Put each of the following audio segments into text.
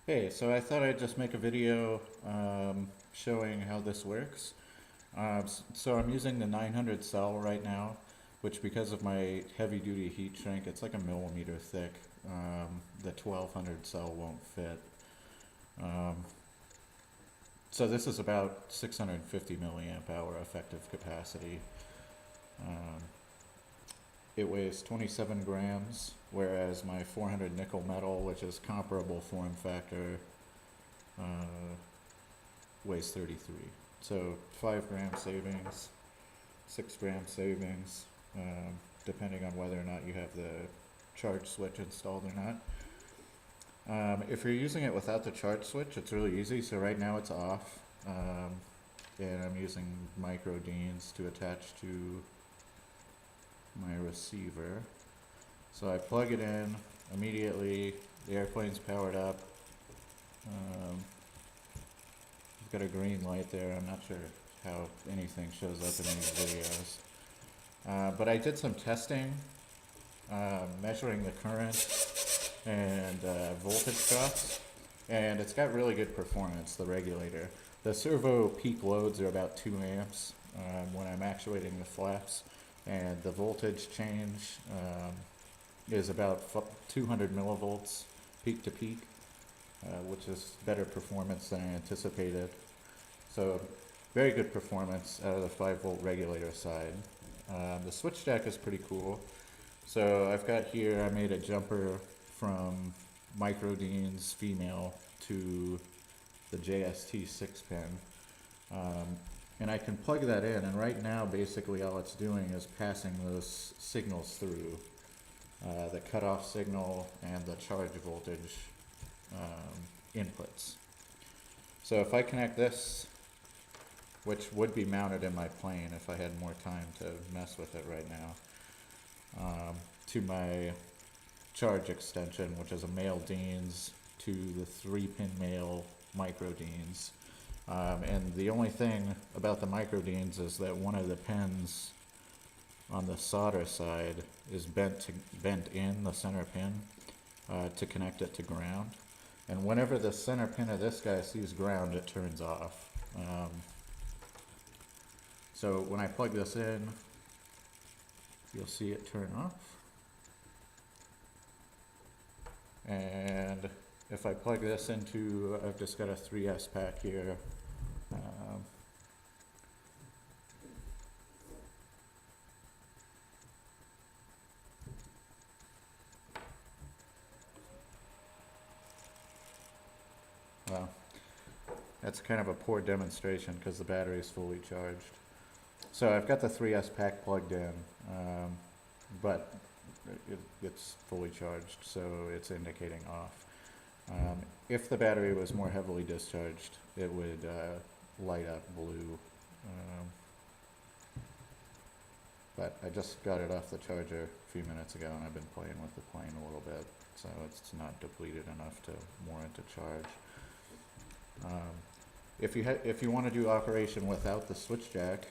Hey, so I thought I'd just make a video showing how this works. So I'm using the 900 cell right now, which because of my heavy duty heat shrink, it's like a millimeter thick. The 1200 cell won't fit. Um, so this is about 650 milliamp hour effective capacity. Um, it weighs 27 grams, whereas my 400 nickel metal, which is comparable form factor, uh, weighs 33. So 5 gram savings, 6 gram savings, depending on whether or not you have the charge switch installed or not. If you're using it without the charge switch, it's really easy. So right now it's off, and I'm using micro Deans to attach to my receiver. So I plug it in immediately. The airplane's powered up. Got a green light there. I'm not sure how anything shows up in these videos. But I did some testing, measuring the current and voltage drops, and it's got really good performance, the regulator. The servo peak loads are about 2 amps when I'm actuating the flaps, and the voltage change is about 200 millivolts peak to peak, which is better performance than I anticipated. So very good performance out of the 5-volt regulator side. The switch jack is pretty cool. So I've got here, I made a jumper from Micro Dean's female to the JST 6-pin. And I can plug that in, and right now basically all it's doing is passing those signals through. The cutoff signal and the charge voltage inputs. So if I connect this, which would be mounted in my plane if I had more time to mess with it right now, to my charge extension, which is a male Deans to the 3-pin male micro Deans. And the only thing about the micro Deans is that one of the pins on the solder side is bent in the center pin to connect it to ground. And whenever the center pin of this guy sees ground, it turns off. So when I plug this in, you'll see it turn off. And if I plug this into, I've just got a 3S pack here. Well, that's kind of a poor demonstration because the battery is fully charged. So I've got the 3S pack plugged in, but it's fully charged, so it's indicating off. If the battery was more heavily discharged, it would light up blue. But I just got it off the charger a few minutes ago, and I've been playing with the plane a little bit, so it's not depleted enough to warrant a charge. If you want to do operation without the switch jack,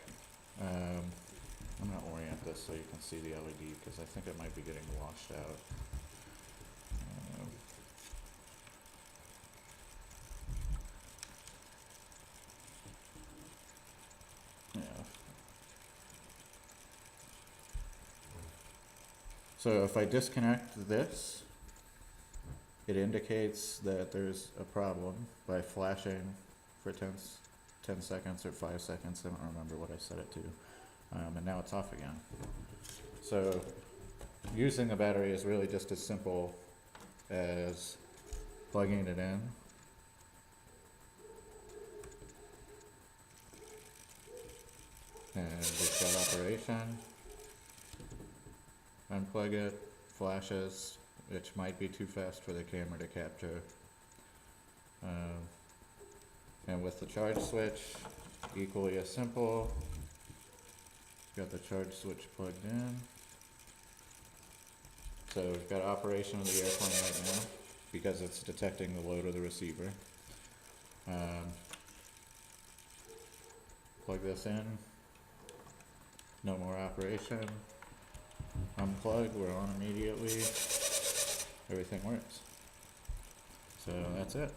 I'm going to orient this so you can see the LED because I think it might be getting washed out. Yeah. So if I disconnect this, it indicates that there's a problem by flashing for 10 seconds or 5 seconds. I don't remember what I set it to. And now it's off again. So using the battery is really just as simple as plugging it in, and it's got operation. Unplug it, flashes, which might be too fast for the camera to capture. And with the charge switch, equally as simple. Got the charge switch plugged in. So we've got operation of the airplane right now because it's detecting the load of the receiver. Plug this in. No more operation. Unplug, we're on immediately. Everything works. So that's it.